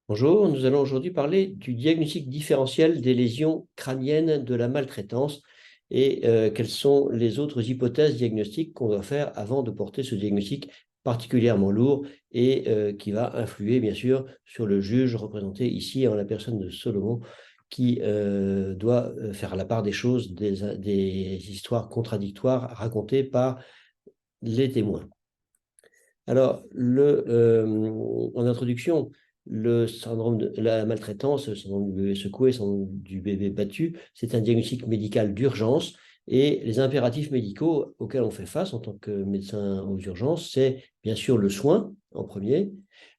Bonjour, nous allons aujourd'hui parler du diagnostic différentiel des lésions crâniennes de la maltraitance et quelles sont les autres hypothèses diagnostiques qu'on doit faire avant de porter ce diagnostic particulièrement lourd et qui va influer bien sûr sur le juge représenté ici en la personne de Solomon qui doit faire la part des choses, des histoires contradictoires racontées par les témoins. Alors, en introduction, le syndrome de la maltraitance, le syndrome du bébé secoué, le syndrome du bébé battu, c'est un diagnostic médical d'urgence et les impératifs médicaux auxquels on fait face en tant que médecin aux urgences, c'est bien sûr le soin en premier,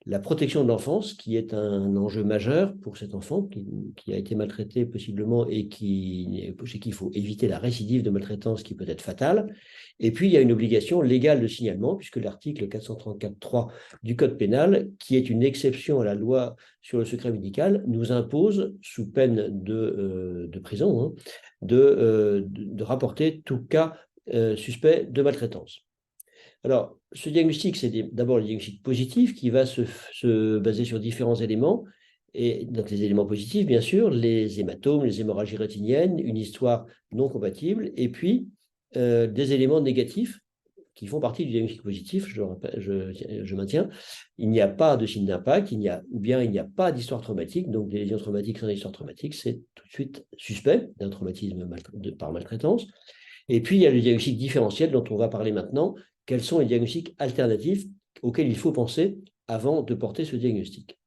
la protection de l'enfance qui est un enjeu majeur pour cet enfant qui a été maltraité possiblement et chez qui il faut éviter la récidive de maltraitance qui peut être fatale. Et puis, il y a une obligation légale de signalement, puisque l'article 434.3 du Code pénal, qui est une exception à la loi sur le secret médical, nous impose, sous peine de prison, de rapporter tout cas suspect de maltraitance. Alors, ce diagnostic, c'est d'abord le diagnostic positif qui va se baser sur différents éléments. Et donc, les éléments positifs, bien sûr, les hématomes, les hémorragies rétiniennes, une histoire non compatible, et puis des éléments négatifs qui font partie du diagnostic positif, je maintiens. Il n'y a pas de signe d'impact, ou bien il n'y a pas d'histoire traumatique, donc des lésions traumatiques sans histoire traumatique, c'est tout de suite suspect d'un traumatisme par maltraitance. Et puis, il y a le diagnostic différentiel dont on va parler maintenant. Quels sont les diagnostics alternatifs auxquels il faut penser avant de porter ce diagnostic?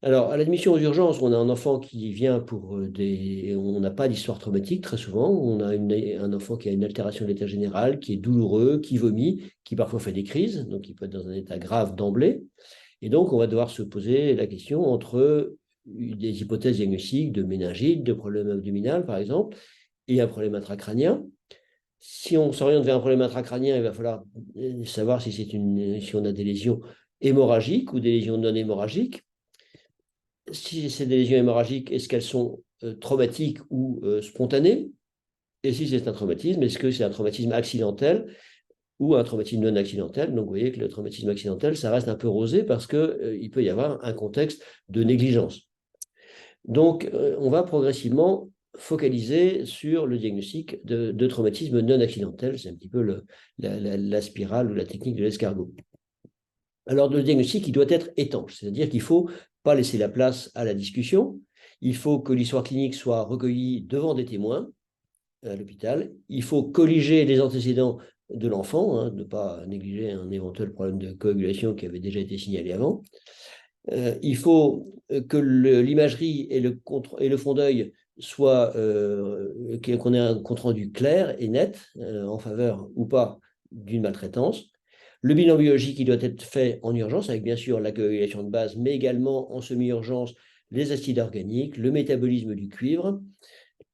Alors, à l'admission aux urgences, on a un enfant qui vient pour des... On n'a pas d'histoire traumatique très souvent. On a un enfant qui a une altération de l'état général, qui est douloureux, qui vomit, qui parfois fait des crises, donc il peut être dans un état grave d'emblée. Et donc, on va devoir se poser la question entre des hypothèses diagnostiques de méningite, de problème abdominal, par exemple, et un problème intracrânien. Si on s'oriente vers un problème intracrânien, il va falloir savoir si on a des lésions hémorragiques ou des lésions non hémorragiques. Si c'est des lésions hémorragiques, est-ce qu'elles sont traumatiques ou spontanées? Et si c'est un traumatisme, est-ce que c'est un traumatisme accidentel ou un traumatisme non accidentel? Donc, vous voyez que le traumatisme accidentel, ça reste un peu rosé parce qu'il peut y avoir un contexte de négligence. Donc, on va progressivement focaliser sur le diagnostic de traumatisme non accidentel. C'est un petit peu la spirale ou la technique de l'escargot. Alors, le diagnostic, il doit être étanche, c'est-à-dire qu'il ne faut pas laisser la place à la discussion. Il faut que l'histoire clinique soit recueillie devant des témoins à l'hôpital. Il faut colliger les antécédents de l'enfant, ne pas négliger un éventuel problème de coagulation qui avait déjà été signalé avant. Il faut que l'imagerie et le fond d'œil soient, qu'on ait un compte-rendu clair et net en faveur ou pas d'une maltraitance. Le bilan biologique, il doit être fait en urgence, avec bien sûr la coagulation de base, mais également en semi-urgence, les acides organiques, le métabolisme du cuivre.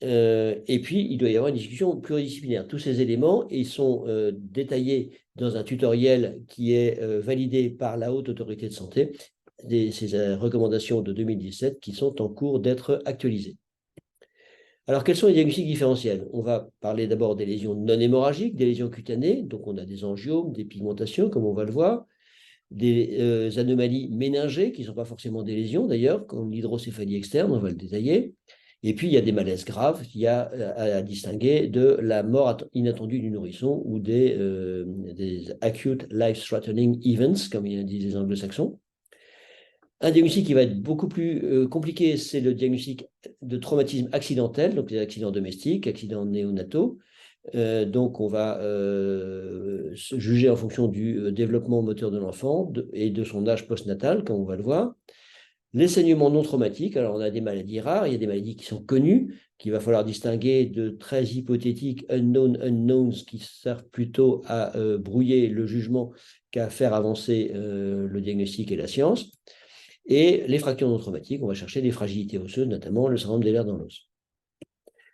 Et puis, il doit y avoir une discussion pluridisciplinaire. Tous ces éléments, ils sont détaillés dans un tutoriel qui est validé par la Haute Autorité de Santé, ces recommandations de 2017 qui sont en cours d'être actualisées. Alors, quels sont les diagnostics différentiels? On va parler d'abord des lésions non hémorragiques, des lésions cutanées, donc on a des angiomes, des pigmentations, comme on va le voir, des anomalies méningées, qui ne sont pas forcément des lésions d'ailleurs, comme l'hydrocéphalie externe, on va le détailler. Et puis, il y a des malaises graves, il y a à distinguer de la mort inattendue du nourrisson ou des acute life-threatening events, comme disent les anglo-saxons. Un diagnostic qui va être beaucoup plus compliqué, c'est le diagnostic de traumatisme accidentel, donc les accidents domestiques, accidents néonataux. Donc, on va se juger en fonction du développement moteur de l'enfant et de son âge postnatal, comme on va le voir. Les saignements non traumatiques, alors on a des maladies rares, il y a des maladies qui sont connues, qu'il va falloir distinguer de très hypothétiques unknown unknowns qui servent plutôt à brouiller le jugement qu'à faire avancer le diagnostic et la science. Et les fractures non traumatiques, on va chercher des fragilités osseuses, notamment le syndrome des lèvres dans l'os.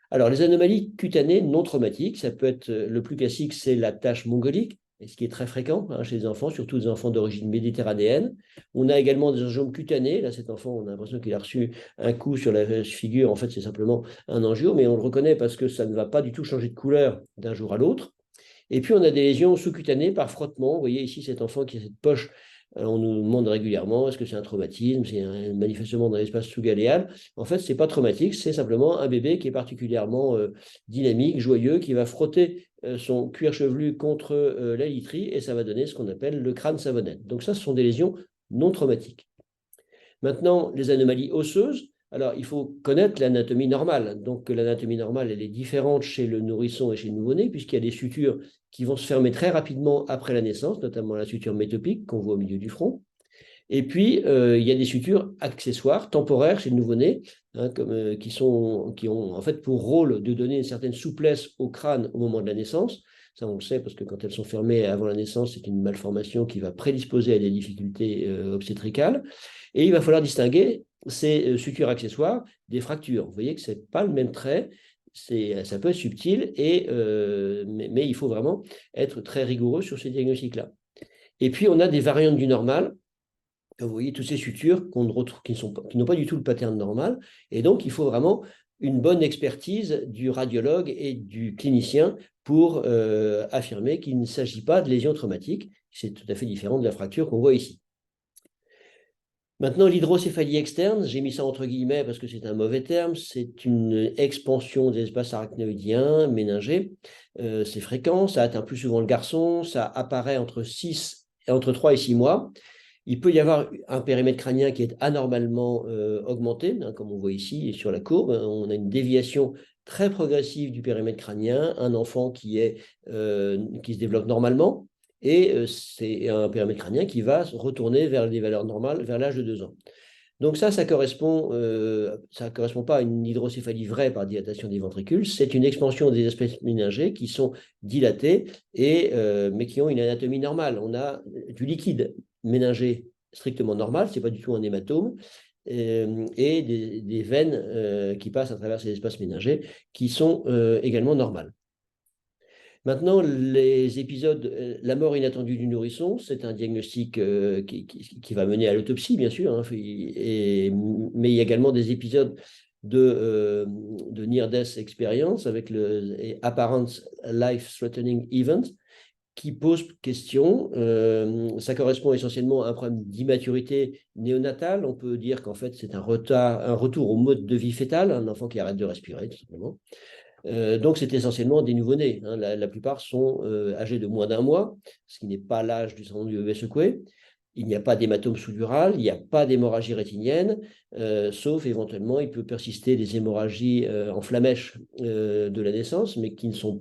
Alors, les anomalies cutanées non traumatiques, ça peut être le plus classique, c'est la tache mongolique, ce qui est très fréquent chez les enfants, surtout des enfants d'origine méditerranéenne. On a également des angiomes cutanés. Là, cet enfant, on a l'impression qu'il a reçu un coup sur la figure. En fait, c'est simplement un angiome, mais on le reconnaît parce que ça ne va pas du tout changer de couleur d'un jour à l'autre. Et puis, on a des lésions sous-cutanées par frottement. Vous voyez ici cet enfant qui a cette poche Alors, on nous demande régulièrement, est-ce que c'est un traumatisme, c'est manifestement dans l'espace sous-galéal. En fait, ce n'est pas traumatique, c'est simplement un bébé qui est particulièrement dynamique, joyeux, qui va frotter son cuir chevelu contre la literie et ça va donner ce qu'on appelle le crâne savonnette. Donc ça, ce sont des lésions non traumatiques. Maintenant, les anomalies osseuses, alors il faut connaître l'anatomie normale. Donc l'anatomie normale, elle est différente chez le nourrisson et chez le nouveau-né, puisqu'il y a des sutures qui vont se fermer très rapidement après la naissance, notamment la suture métopique qu'on voit au milieu du front. Et puis, il y a des sutures accessoires, temporaires chez le nouveau-né, hein, qui ont en fait pour rôle de donner une certaine souplesse au crâne au moment de la naissance. Ça, on le sait parce que quand elles sont fermées avant la naissance, c'est une malformation qui va prédisposer à des difficultés obstétricales. Et il va falloir distinguer ces sutures accessoires des fractures. Vous voyez que ce n'est pas le même trait, ça peut être subtil, mais il faut vraiment être très rigoureux sur ces diagnostics-là. Et puis, on a des variantes du normal. Vous voyez, toutes ces sutures qui n'ont pas du tout le pattern normal. Et donc, il faut vraiment une bonne expertise du radiologue et du clinicien pour affirmer qu'il ne s'agit pas de lésions traumatiques. C'est tout à fait différent de la fracture qu'on voit ici. Maintenant, l'hydrocéphalie externe, j'ai mis ça entre guillemets parce que c'est un mauvais terme, c'est une expansion des espaces arachnoïdiens méningés. C'est fréquent, ça atteint plus souvent le garçon, ça apparaît entre 3 et 6 mois. Il peut y avoir un périmètre crânien qui est anormalement augmenté, hein, comme on voit ici sur la courbe. On a une déviation très progressive du périmètre crânien, un enfant qui se développe normalement, et c'est un périmètre crânien qui va se retourner vers des valeurs normales vers l'âge de 2 ans. Donc ça correspond pas à une hydrocéphalie vraie par dilatation des ventricules, c'est une expansion des espaces méningés qui sont dilatés, mais qui ont une anatomie normale. On a du liquide méningé strictement normal, ce n'est pas du tout un hématome, et des veines qui passent à travers ces espaces méningés qui sont également normales. Maintenant, les épisodes, la mort inattendue du nourrisson, c'est un diagnostic qui va mener à l'autopsie, bien sûr, hein, mais il y a également des épisodes de near-death experience avec le apparent life-threatening event qui pose question. Ça correspond essentiellement à un problème d'immaturité néonatale. On peut dire qu'en fait, c'est un retour au mode de vie fœtal, un enfant qui arrête de respirer, tout simplement. Donc, c'est essentiellement des nouveau-nés. Hein. La plupart sont âgés de moins d'1 mois, ce qui n'est pas l'âge du syndrome du bébé secoué. Il n'y a pas d'hématome sous-dural, il n'y a pas d'hémorragie rétinienne, sauf éventuellement, il peut persister des hémorragies en flamèche de la naissance, mais qui sont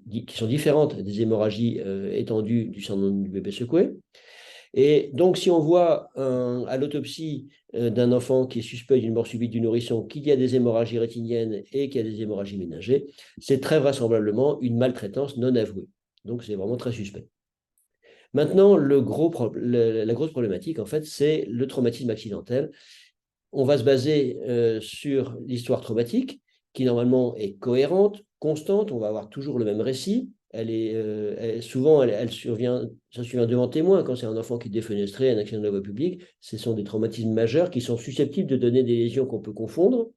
différentes des hémorragies étendues du syndrome du bébé secoué. Et donc, si on voit à l'autopsie d'un enfant qui est suspect d'une mort subite du nourrisson qu'il y a des hémorragies rétiniennes et qu'il y a des hémorragies méningées, c'est très vraisemblablement une maltraitance non avouée. Donc, c'est vraiment très suspect. Maintenant, la grosse problématique, en fait, c'est le traumatisme accidentel. On va se baser sur l'histoire traumatique, qui normalement est cohérente, constante, on va avoir toujours le même récit. Souvent, ça survient devant témoin quand c'est un enfant qui est défenestré, un accident de la voie publique. Ce sont des traumatismes majeurs qui sont susceptibles de donner des lésions qu'on peut confondre.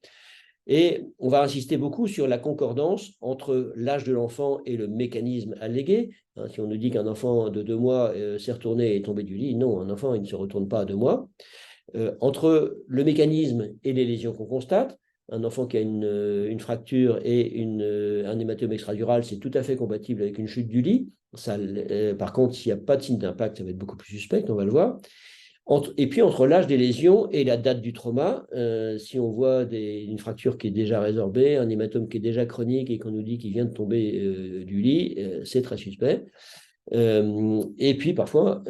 Et on va insister beaucoup sur la concordance entre l'âge de l'enfant et le mécanisme allégué. Hein, si on nous dit qu'un enfant de 2 mois s'est retourné et est tombé du lit, non, un enfant il ne se retourne pas à 2 mois. Entre le mécanisme et les lésions qu'on constate, un enfant qui a une fracture et un hématome extradural, c'est tout à fait compatible avec une chute du lit. Par contre, s'il n'y a pas de signe d'impact, ça va être beaucoup plus suspect, on va le voir. Et puis, entre l'âge des lésions et la date du trauma, si on voit une fracture qui est déjà résorbée, un hématome qui est déjà chronique et qu'on nous dit qu'il vient de tomber du lit, c'est très suspect. Et puis, parfois,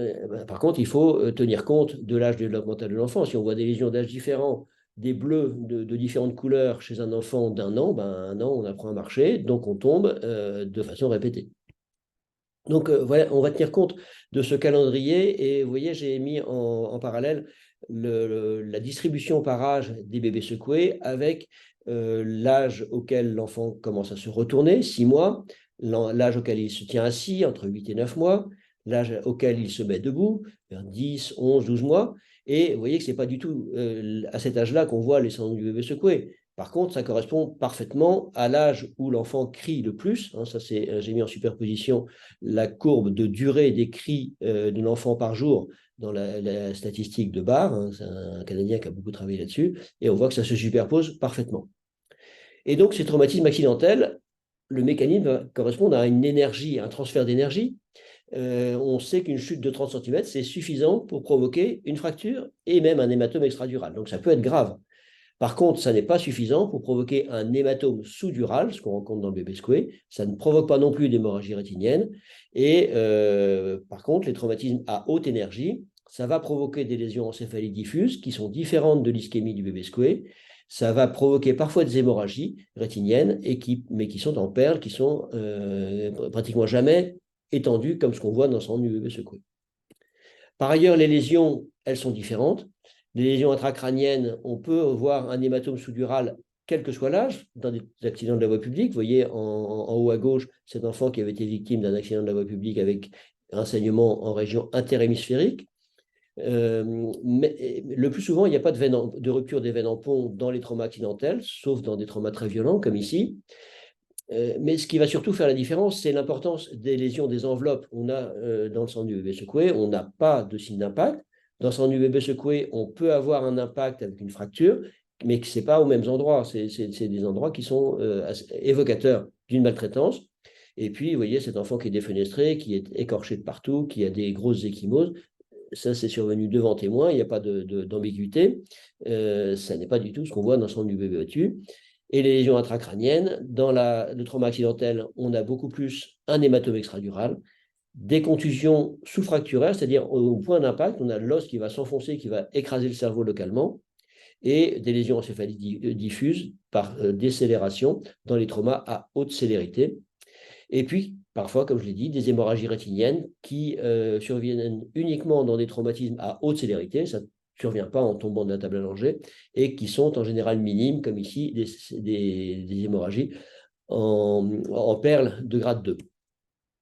par contre, il faut tenir compte de l'âge développemental de l'enfant. Si on voit des lésions d'âge différents, des bleus de différentes couleurs chez un enfant d'1 an, 1 an, on apprend à marcher, donc on tombe de façon répétée. Donc, voilà, on va tenir compte de ce calendrier et vous voyez, j'ai mis en parallèle la distribution par âge des bébés secoués avec l'âge auquel l'enfant commence à se retourner, 6 mois, l'âge auquel il se tient assis, entre 8 et 9 mois, l'âge auquel il se met debout, vers 10, 11, 12 mois. Et vous voyez que ce n'est pas du tout à cet âge-là qu'on voit les syndromes du bébé secoué. Par contre, ça correspond parfaitement à l'âge où l'enfant crie le plus. Hein, ça, j'ai mis en superposition la courbe de durée des cris de l'enfant par jour dans la statistique de Barr. Hein, c'est un Canadien qui a beaucoup travaillé là-dessus. Et on voit que ça se superpose parfaitement. Et donc, ces traumatismes accidentels, le mécanisme va correspondre à une énergie, un transfert d'énergie. On sait qu'une chute de 30 cm, c'est suffisant pour provoquer une fracture et même un hématome extradural. Donc, ça peut être grave. Par contre, ça n'est pas suffisant pour provoquer un hématome sous-dural, ce qu'on rencontre dans le bébé secoué. Ça ne provoque pas non plus d'hémorragie rétinienne. Et par contre, les traumatismes à haute énergie, ça va provoquer des lésions encéphaliques diffuses qui sont différentes de l'ischémie du bébé secoué. Ça va provoquer parfois des hémorragies rétiniennes, mais qui sont en perles, qui sont pratiquement jamais étendues, comme ce qu'on voit dans le sang du bébé secoué. Par ailleurs, les lésions, elles sont différentes. Les lésions intracrâniennes, on peut voir un hématome sous-dural, quel que soit l'âge, dans des accidents de la voie publique. Vous voyez en haut à gauche, cet enfant qui avait été victime d'un accident de la voie publique avec un saignement en région interhémisphérique. Mais le plus souvent, il n'y a pas de rupture des veines en pont dans les traumas accidentels, sauf dans des traumas très violents, comme ici. Mais ce qui va surtout faire la différence, c'est l'importance des lésions des enveloppes. On a dans le sang du bébé secoué, on n'a pas de signe d'impact. Dans le sang du bébé secoué, on peut avoir un impact avec une fracture, mais ce n'est pas aux mêmes endroits. C'est des endroits qui sont évocateurs d'une maltraitance. Et puis, vous voyez, cet enfant qui est défenestré, qui est écorché de partout, qui a des grosses ecchymoses, ça, c'est survenu devant témoin, il n'y a pas d'ambiguïté. Ça n'est pas du tout ce qu'on voit dans le sang du bébé battu. Et les lésions intracrâniennes, dans le trauma accidentel, on a beaucoup plus un hématome extradural, des contusions sous-fracturaires, c'est-à-dire au point d'impact, on a l'os qui va s'enfoncer, qui va écraser le cerveau localement, et des lésions encéphaliques diffuses par décélération dans les traumas à haute célérité. Et puis, parfois, comme je l'ai dit, des hémorragies rétiniennes qui surviennent uniquement dans des traumatismes à haute célérité, ça ne survient pas en tombant de la table allongée, et qui sont en général minimes, comme ici, des hémorragies en perles de grade 2.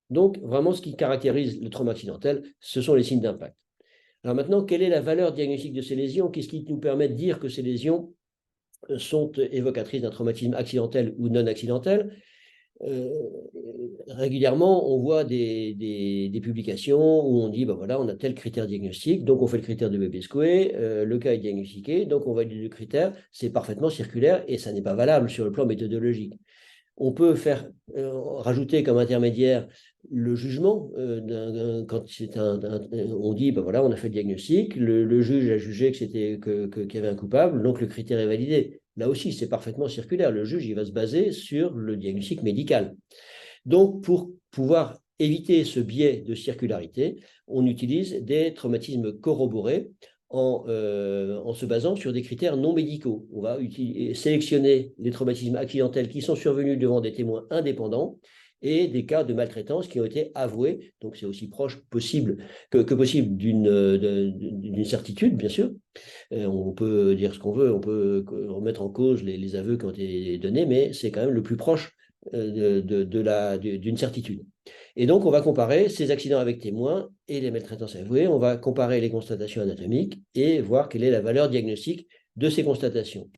Donc, vraiment, ce qui caractérise le trauma accidentel, ce sont les signes d'impact. Alors maintenant, quelle est la valeur diagnostique de ces lésions? Qu'est-ce qui nous permet de dire que ces lésions sont évocatrices d'un traumatisme accidentel ou non accidentel? Régulièrement, on voit des publications où on dit, ben voilà, on a tel critère diagnostique, donc on fait le critère de bébé secoué, le cas est diagnostiqué, donc on valide le critère, c'est parfaitement circulaire et ça n'est pas valable sur le plan méthodologique. On peut rajouter comme intermédiaire le jugement. Quand on dit, ben voilà, on a fait le diagnostic, le juge a jugé qu'il y avait un coupable, donc le critère est validé. Là aussi, c'est parfaitement circulaire. Le juge, il va se baser sur le diagnostic médical. Donc, pour pouvoir éviter ce biais de circularité, on utilise des traumatismes corroborés en se basant sur des critères non médicaux. On va sélectionner les traumatismes accidentels qui sont survenus devant des témoins indépendants et des cas de maltraitance qui ont été avoués. Donc, c'est aussi proche possible que possible d'une certitude, bien sûr. On peut dire ce qu'on veut, on peut remettre en cause les aveux qui ont été donnés, mais c'est quand même le plus proche d'une certitude. Et donc, on va comparer ces accidents avec témoins et les maltraitances avouées. On va comparer les constatations anatomiques et voir quelle est la valeur diagnostique de ces constatations.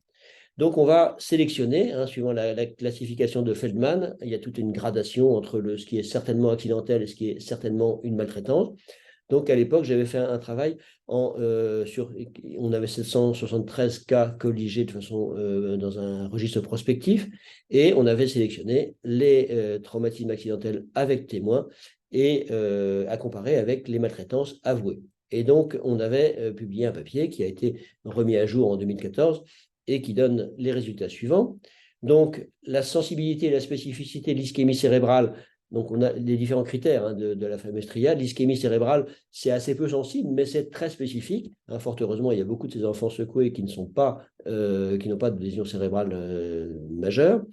Donc, on va sélectionner, suivant la classification de Feldman, il y a toute une gradation entre ce qui est certainement accidentel et ce qui est certainement une maltraitance. Donc, à l'époque, j'avais fait un travail on avait 773 cas colligés de façon dans un registre prospectif et on avait sélectionné les traumatismes accidentels avec témoins et à comparer avec les maltraitances avouées. Et donc, on avait publié un papier qui a été remis à jour en 2014 et qui donne les résultats suivants. Donc, la sensibilité et la spécificité de l'ischémie cérébrale. Donc, on a les différents critères de la fameuse triade. L'ischémie cérébrale, c'est assez peu sensible, mais c'est très spécifique. Fort heureusement, il y a beaucoup de ces enfants secoués qui n'ont pas de lésion cérébrale majeure.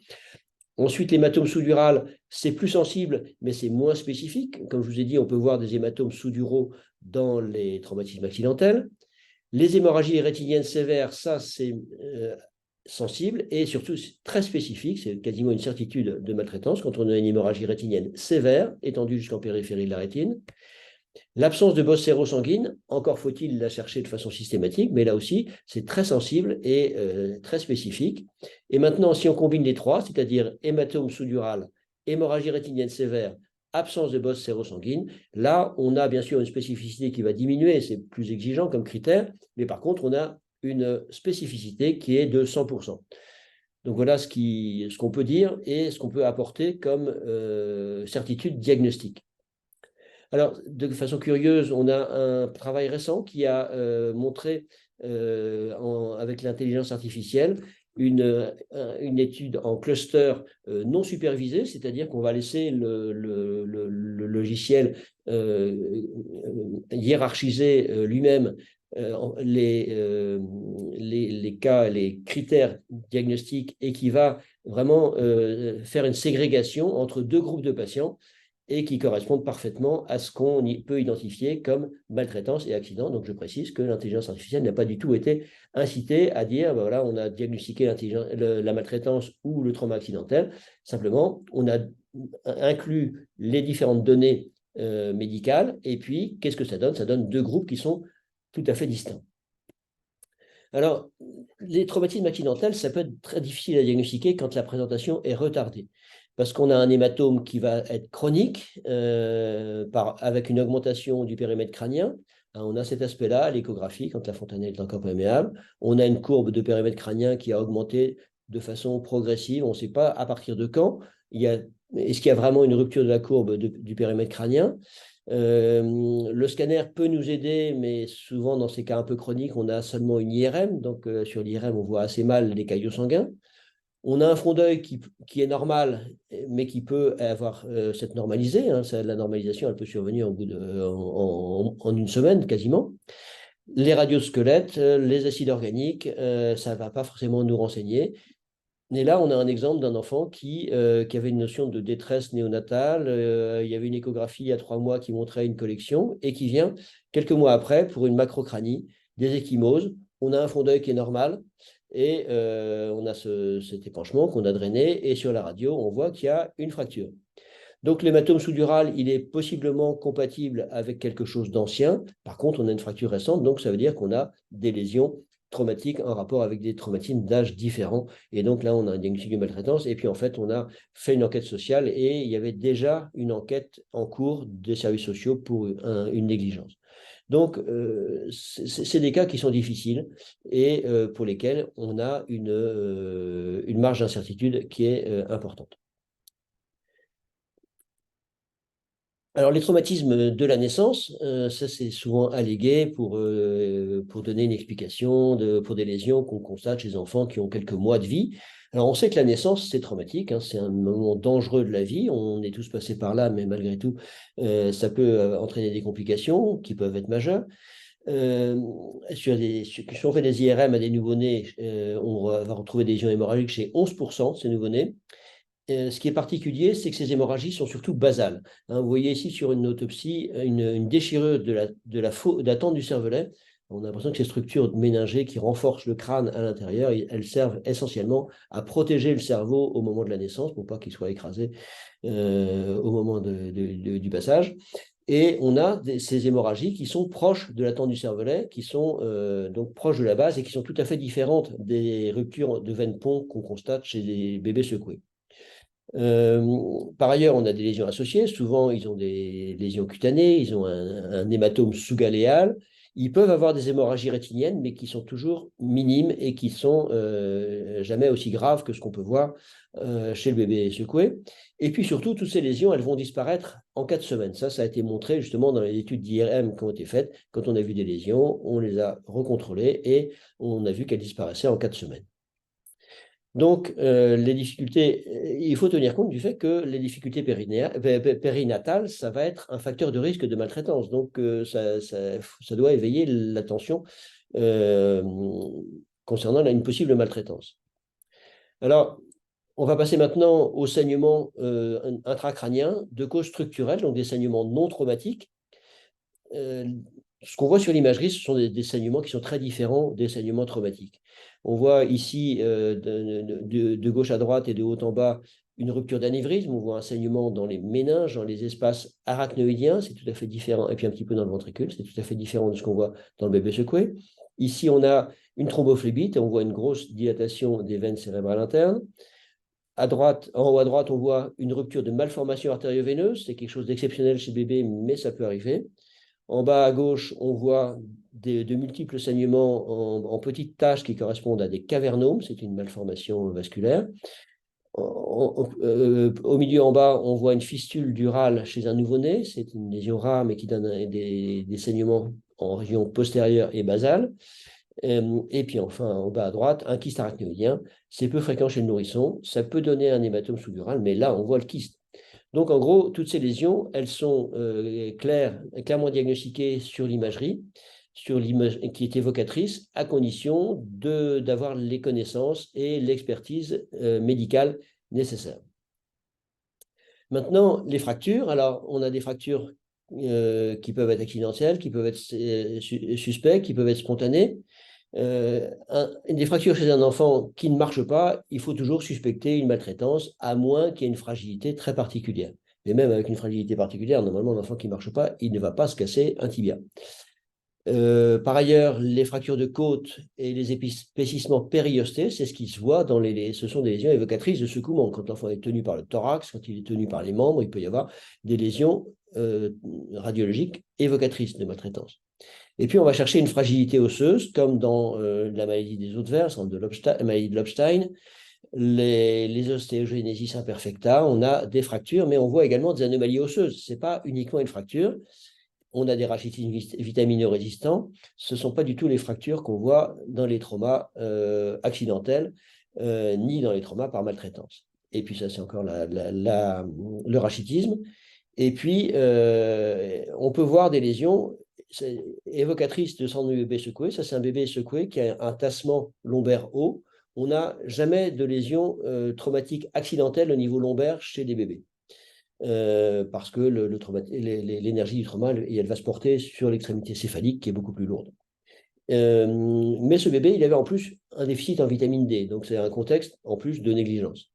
Ensuite, l'hématome sous-dural, c'est plus sensible, mais c'est moins spécifique. Comme je vous ai dit, on peut voir des hématomes sous-duraux dans les traumatismes accidentels. Les hémorragies rétiniennes sévères, ça, c'est sensible et surtout très spécifique, c'est quasiment une certitude de maltraitance quand on a une hémorragie rétinienne sévère, étendue jusqu'en périphérie de la rétine. L'absence de bosse sérossanguine, encore faut-il la chercher de façon systématique, mais là aussi, c'est très sensible et très spécifique. Et maintenant, si on combine les trois, c'est-à-dire hématome sous-dural, hémorragie rétinienne sévère, absence de bosse sérossanguine, là, on a bien sûr une spécificité qui va diminuer, c'est plus exigeant comme critère, mais par contre, on a une spécificité qui est de 100%. Donc voilà ce qu'on peut dire et ce qu'on peut apporter comme certitude diagnostique. Alors, de façon curieuse, on a un travail récent qui a montré, avec l'intelligence artificielle, une étude en cluster non supervisé, c'est-à-dire qu'on va laisser le logiciel hiérarchiser lui-même les cas, les critères diagnostiques et qui va vraiment faire une ségrégation entre deux groupes de patients et qui correspondent parfaitement à ce qu'on peut identifier comme maltraitance et accident. Donc, je précise que l'intelligence artificielle n'a pas du tout été incitée à dire, ben voilà, on a diagnostiqué la maltraitance ou le trauma accidentel. Simplement, on a inclus les différentes données médicales et puis, qu'est-ce que ça donne? Ça donne deux groupes qui sont tout à fait distincts. Alors, les traumatismes accidentels, ça peut être très difficile à diagnostiquer quand la présentation est retardée, parce qu'on a un hématome qui va être chronique, avec une augmentation du périmètre crânien. On a cet aspect-là à l'échographie, quand la fontanelle est encore perméable. On a une courbe de périmètre crânien qui a augmenté de façon progressive. On ne sait pas à partir de quand. Est-ce qu'il y a vraiment une rupture de la courbe du périmètre crânien? Le scanner peut nous aider, mais souvent dans ces cas un peu chroniques, on a seulement une IRM. Donc sur l'IRM, on voit assez mal les caillots sanguins. On a un front d'œil qui est normal, mais qui peut avoir cette normalisée. Hein. La normalisation, elle peut survenir en une semaine quasiment. Les radiosquelettes, les acides organiques, ça ne va pas forcément nous renseigner. Et là, on a un exemple d'un enfant qui avait une notion de détresse néonatale. Il y avait une échographie il y a 3 mois qui montrait une collection et qui vient quelques mois après pour une macrocranie, des ecchymoses. On a un fond d'œil qui est normal et on a cet épanchement qu'on a drainé. Et sur la radio, on voit qu'il y a une fracture. Donc, l'hématome sous-dural, il est possiblement compatible avec quelque chose d'ancien. Par contre, on a une fracture récente, donc ça veut dire qu'on a des lésions traumatiques en rapport avec des traumatismes d'âge différents. Et donc là, on a un diagnostic de maltraitance. Et puis, en fait, on a fait une enquête sociale et il y avait déjà une enquête en cours des services sociaux pour une négligence. Donc, c'est des cas qui sont difficiles et pour lesquels on a une marge d'incertitude qui est importante. Alors, les traumatismes de la naissance, ça c'est souvent allégué pour donner une explication pour des lésions qu'on constate chez les enfants qui ont quelques mois de vie. Alors, on sait que la naissance, c'est traumatique, hein, c'est un moment dangereux de la vie, on est tous passés par là, mais malgré tout, ça peut entraîner des complications qui peuvent être majeures. Si on fait des IRM à des nouveau-nés, on va retrouver des lésions hémorragiques chez 11% de ces nouveau-nés. Ce qui est particulier, c'est que ces hémorragies sont surtout basales. Hein, vous voyez ici sur une autopsie une déchirure de la tente du cervelet. On a l'impression que ces structures méningées qui renforcent le crâne à l'intérieur, elles servent essentiellement à protéger le cerveau au moment de la naissance pour pas qu'il soit écrasé au moment du passage. Et on a ces hémorragies qui sont proches de la tente du cervelet, qui sont donc proches de la base et qui sont tout à fait différentes des ruptures de veine pont qu'on constate chez les bébés secoués. Par ailleurs, on a des lésions associées. Souvent, ils ont des lésions cutanées, ils ont un hématome sous-galéal. Ils peuvent avoir des hémorragies rétiniennes, mais qui sont toujours minimes et qui sont jamais aussi graves que ce qu'on peut voir chez le bébé secoué. Et puis surtout, toutes ces lésions, elles vont disparaître en 4 semaines. Ça a été montré justement dans les études d'IRM qui ont été faites. Quand on a vu des lésions, on les a recontrôlées et on a vu qu'elles disparaissaient en 4 semaines. Donc, les difficultés, il faut tenir compte du fait que les difficultés périnatales, ça va être un facteur de risque de maltraitance. Donc, ça doit éveiller l'attention concernant une possible maltraitance. Alors, on va passer maintenant au saignement intracrânien de cause structurelle, donc des saignements non traumatiques. Ce qu'on voit sur l'imagerie, ce sont des saignements qui sont très différents des saignements traumatiques. On voit ici, de gauche à droite et de haut en bas, une rupture d'anévrisme, on voit un saignement dans les méninges, dans les espaces arachnoïdiens, c'est tout à fait différent, et puis un petit peu dans le ventricule, c'est tout à fait différent de ce qu'on voit dans le bébé secoué. Ici, on a une thrombophlébite, et on voit une grosse dilatation des veines cérébrales internes. À droite, en haut à droite, on voit une rupture de malformation artério-veineuse, c'est quelque chose d'exceptionnel chez le bébé, mais ça peut arriver. En bas à gauche, on voit de multiples saignements en petites taches qui correspondent à des cavernomes, c'est une malformation vasculaire. Au milieu en bas, on voit une fistule durale chez un nouveau-né. C'est une lésion rare, mais qui donne des saignements en région postérieure et basale. Et puis enfin, en bas à droite, un kyste arachnoïdien. C'est peu fréquent chez le nourrisson. Ça peut donner un hématome sous-dural, mais là, on voit le kyste. Donc, en gros, toutes ces lésions, elles sont clairement diagnostiquées sur l'imagerie, qui est évocatrice, à condition d'avoir les connaissances et l'expertise médicale nécessaires. Maintenant, les fractures. Alors, on a des fractures qui peuvent être accidentelles, qui peuvent être suspectes, qui peuvent être spontanées. Des fractures chez un enfant qui ne marche pas, il faut toujours suspecter une maltraitance, à moins qu'il y ait une fragilité très particulière. Mais même avec une fragilité particulière, normalement, l'enfant qui ne marche pas, il ne va pas se casser un tibia. Par ailleurs, les fractures de côte et les épaississements périostés, c'est ce qui se voit dans ce sont des lésions évocatrices de secouement. Quand l'enfant est tenu par le thorax, quand il est tenu par les membres, il peut y avoir des lésions radiologiques évocatrices de maltraitance. Et puis, on va chercher une fragilité osseuse, comme dans la maladie des os de verre, la maladie de Lobstein, les ostéogenesis imperfecta. On a des fractures, mais on voit également des anomalies osseuses. Ce n'est pas uniquement une fracture. On a des rachitismes vitamineux-résistants. Ce ne sont pas du tout les fractures qu'on voit dans les traumas accidentels, ni dans les traumas par maltraitance. Et puis, ça, c'est encore le rachitisme. Et puis, on peut voir des lésions évocatrices de sang de bébé secoué. Ça, c'est un bébé secoué qui a un tassement lombaire haut. On n'a jamais de lésions traumatiques accidentelles au niveau lombaire chez des bébés. Parce que l'énergie du trauma, elle va se porter sur l'extrémité céphalique qui est beaucoup plus lourde. Mais ce bébé, il avait en plus un déficit en vitamine D, donc c'est un contexte en plus de négligence.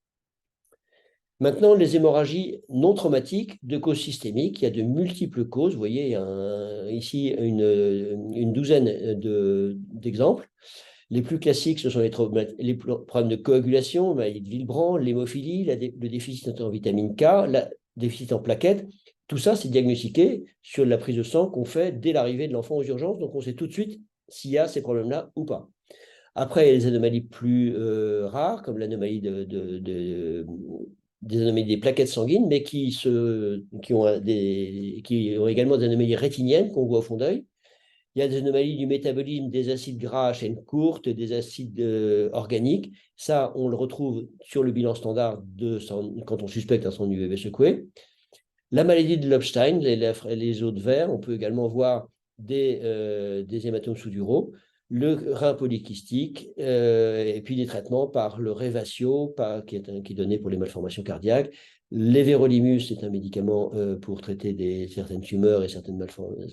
Maintenant, les hémorragies non traumatiques de cause systémique, il y a de multiples causes. Vous voyez, il y a ici une douzaine d'exemples. Les plus classiques, ce sont les problèmes de coagulation, maladie de Willebrand, l'hémophilie, le déficit en vitamine K, le déficit en plaquettes. Tout ça, c'est diagnostiqué sur la prise de sang qu'on fait dès l'arrivée de l'enfant aux urgences. Donc, on sait tout de suite s'il y a ces problèmes-là ou pas. Après, il y a les anomalies plus rares, comme l'anomalie des anomalies des plaquettes sanguines, mais qui ont également des anomalies rétiniennes qu'on voit au fond d'œil. Il y a des anomalies du métabolisme des acides gras à chaîne courte, des acides organiques. Ça, on le retrouve sur le bilan standard quand on suspecte un sang du bébé secoué. La maladie de Lobstein, les os de verre, on peut également voir des hématomes sous-duraux, le rein polykystique, et puis des traitements par le Revatio, qui est donné pour les malformations cardiaques. L'évérolimus, c'est un médicament pour traiter certaines tumeurs et certaines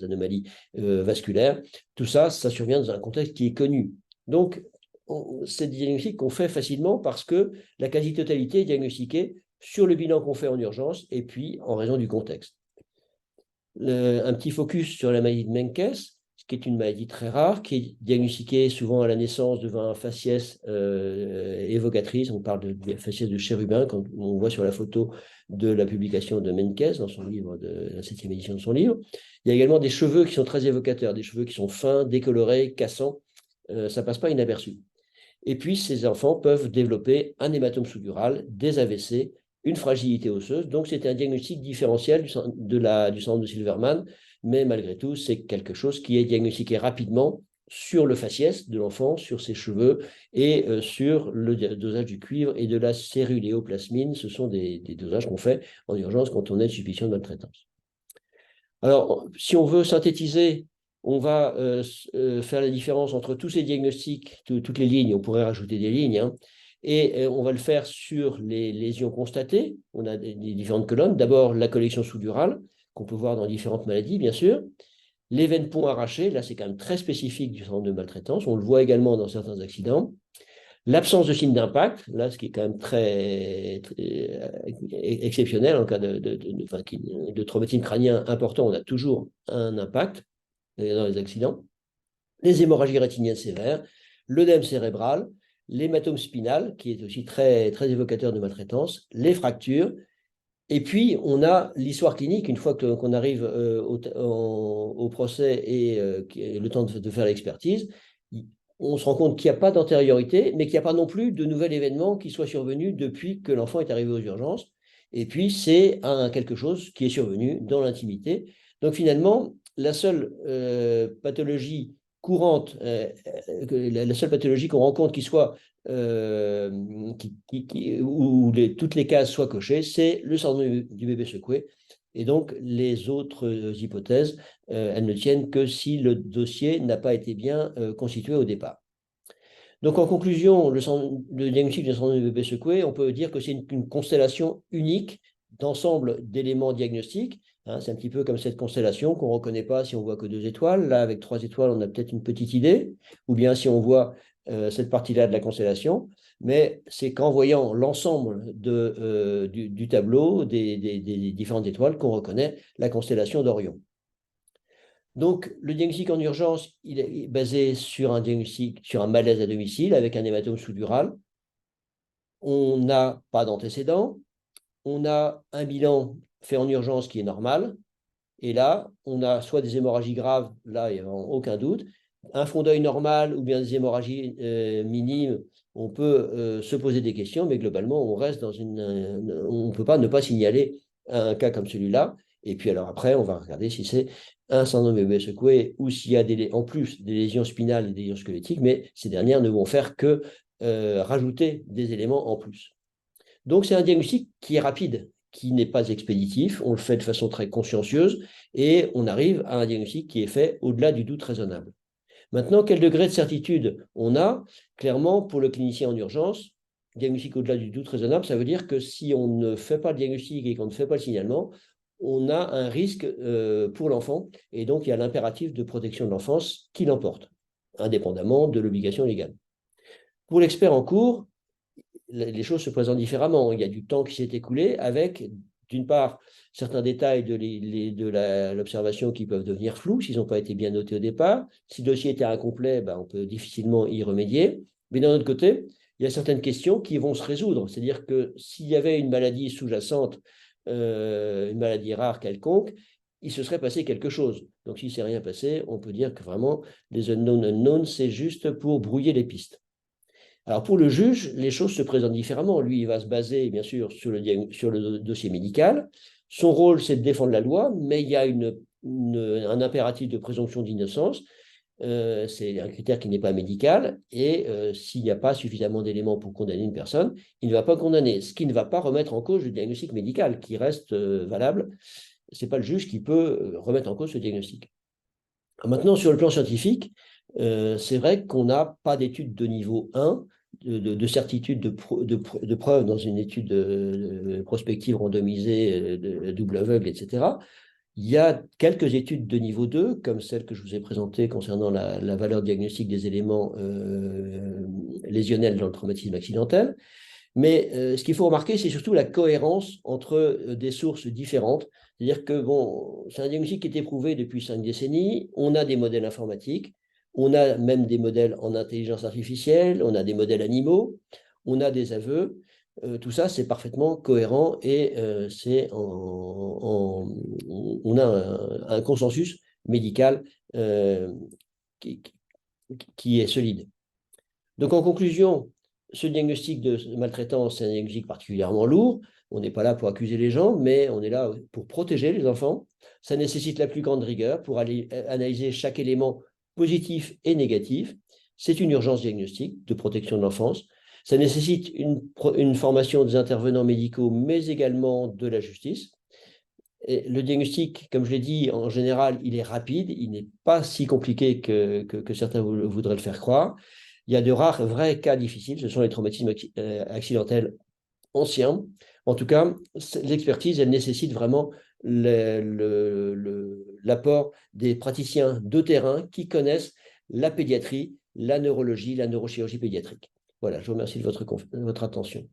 anomalies vasculaires. Tout ça, ça survient dans un contexte qui est connu. Donc, c'est des diagnostics qu'on fait facilement parce que la quasi-totalité est diagnostiquée sur le bilan qu'on fait en urgence et puis en raison du contexte. Un petit focus sur la maladie de Menkes, qui est une maladie très rare, qui est diagnostiquée souvent à la naissance devant un faciès évocatrice. On parle de faciès de chérubin, quand on voit sur la photo de la publication de Menkes dans son livre, de la 7e édition de son livre. Il y a également des cheveux qui sont très évocateurs, des cheveux qui sont fins, décolorés, cassants. Ça ne passe pas inaperçu. Et puis, ces enfants peuvent développer un hématome sous-dural, des AVC, une fragilité osseuse. Donc, c'est un diagnostic différentiel du syndrome de Silverman, mais malgré tout, c'est quelque chose qui est diagnostiqué rapidement sur le faciès de l'enfant, sur ses cheveux et sur le dosage du cuivre et de la céruléoplasmine. Ce sont des dosages qu'on fait en urgence quand on a une suspicion de maltraitance. Alors, si on veut synthétiser, on va faire la différence entre tous ces diagnostics, toutes les lignes, on pourrait rajouter des lignes, hein, et on va le faire sur les lésions constatées. On a des différentes colonnes. D'abord, la collection sous-durale, qu'on peut voir dans différentes maladies, bien sûr. Les veines ponts arrachées, là, c'est quand même très spécifique du syndrome de maltraitance. On le voit également dans certains accidents. L'absence de signe d'impact, là, ce qui est quand même très exceptionnel en cas de traumatisme crânien important, on a toujours un impact dans les accidents. Les hémorragies rétiniennes sévères, l'œdème cérébral, l'hématome spinal, qui est aussi très, très évocateur de maltraitance, les fractures. Et puis, on a l'histoire clinique, une fois qu'on arrive au procès et le temps de faire l'expertise, on se rend compte qu'il n'y a pas d'antériorité, mais qu'il n'y a pas non plus de nouvel événement qui soit survenu depuis que l'enfant est arrivé aux urgences. Et puis, c'est quelque chose qui est survenu dans l'intimité. Donc, finalement, la seule pathologie courante, la seule pathologie qu'on rencontre qui soit où toutes les cases soient cochées, c'est le syndrome du bébé secoué. Et donc, les autres hypothèses, elles ne tiennent que si le dossier n'a pas été bien constitué au départ. Donc, en conclusion, le diagnostic du syndrome du bébé secoué, on peut dire que c'est une constellation unique d'ensemble d'éléments diagnostiques. Hein, c'est un petit peu comme cette constellation qu'on ne reconnaît pas si on voit que 2 étoiles. Là, avec 3 étoiles, on a peut-être une petite idée. Ou bien si on voit cette partie-là de la constellation. Mais c'est qu'en voyant l'ensemble du tableau des différentes étoiles qu'on reconnaît la constellation d'Orion. Donc, le diagnostic en urgence, il est basé sur un diagnostic, sur un malaise à domicile avec un hématome sous-dural. On n'a pas d'antécédent. On a un bilan fait en urgence qui est normal. Et là, on a soit des hémorragies graves, là, il n'y a aucun doute, un fond d'œil normal ou bien des hémorragies minimes, on peut se poser des questions, mais globalement, on reste dans on ne peut pas ne pas signaler un cas comme celui-là. Et puis alors après, on va regarder si c'est un syndrome bébé secoué ou s'il y a en plus des lésions spinales et des lésions squelettiques, mais ces dernières ne vont faire que rajouter des éléments en plus. Donc, c'est un diagnostic qui est rapide, qui n'est pas expéditif. On le fait de façon très consciencieuse et on arrive à un diagnostic qui est fait au-delà du doute raisonnable. Maintenant, quel degré de certitude on a? Clairement, pour le clinicien en urgence, diagnostic au-delà du doute raisonnable, ça veut dire que si on ne fait pas le diagnostic et qu'on ne fait pas le signalement, on a un risque pour l'enfant et donc il y a l'impératif de protection de l'enfance qui l'emporte, indépendamment de l'obligation légale. Pour l'expert en cours, les choses se présentent différemment. Il y a du temps qui s'est écoulé avec, d'une part, certains détails de l'observation qui peuvent devenir flous s'ils n'ont pas été bien notés au départ. Si le dossier était incomplet, on peut difficilement y remédier. Mais d'un autre côté, il y a certaines questions qui vont se résoudre. C'est-à-dire que s'il y avait une maladie sous-jacente, une maladie rare quelconque, il se serait passé quelque chose. Donc, s'il ne s'est rien passé, on peut dire que vraiment, les unknowns, c'est juste pour brouiller les pistes. Alors pour le juge, les choses se présentent différemment. Lui, il va se baser bien sûr sur le dossier médical. Son rôle, c'est de défendre la loi, mais il y a un impératif de présomption d'innocence. C'est un critère qui n'est pas médical. Et s'il n'y a pas suffisamment d'éléments pour condamner une personne, il ne va pas condamner. Ce qui ne va pas remettre en cause le diagnostic médical, qui reste valable. Ce n'est pas le juge qui peut remettre en cause ce diagnostic. Maintenant, sur le plan scientifique, c'est vrai qu'on n'a pas d'études de niveau 1, de certitude de preuve dans une étude prospective randomisée, double aveugle, etc. Il y a quelques études de niveau 2, comme celle que je vous ai présentée concernant la valeur diagnostique des éléments lésionnels dans le traumatisme accidentel. Mais ce qu'il faut remarquer, c'est surtout la cohérence entre des sources différentes. C'est-à-dire que bon, c'est un diagnostic qui est éprouvé depuis 5 décennies. On a des modèles informatiques, on a même des modèles en intelligence artificielle, on a des modèles animaux, on a des aveux. Tout ça, c'est parfaitement cohérent et on a un consensus médical qui, qui est solide. Donc, en conclusion, ce diagnostic de maltraitance, c'est un diagnostic particulièrement lourd. On n'est pas là pour accuser les gens, mais on est là pour protéger les enfants. Ça nécessite la plus grande rigueur pour aller analyser chaque élément positif et négatif. C'est une urgence diagnostique de protection de l'enfance. Ça nécessite une formation des intervenants médicaux, mais également de la justice. Et le diagnostic, comme je l'ai dit, en général, il est rapide, il n'est pas si compliqué que certains voudraient le faire croire. Il y a de rares vrais cas difficiles, ce sont les traumatismes accidentels anciens. En tout cas, l'expertise, elle nécessite vraiment l'apport des praticiens de terrain qui connaissent la pédiatrie, la neurologie, la neurochirurgie pédiatrique. Voilà, je vous remercie de votre attention.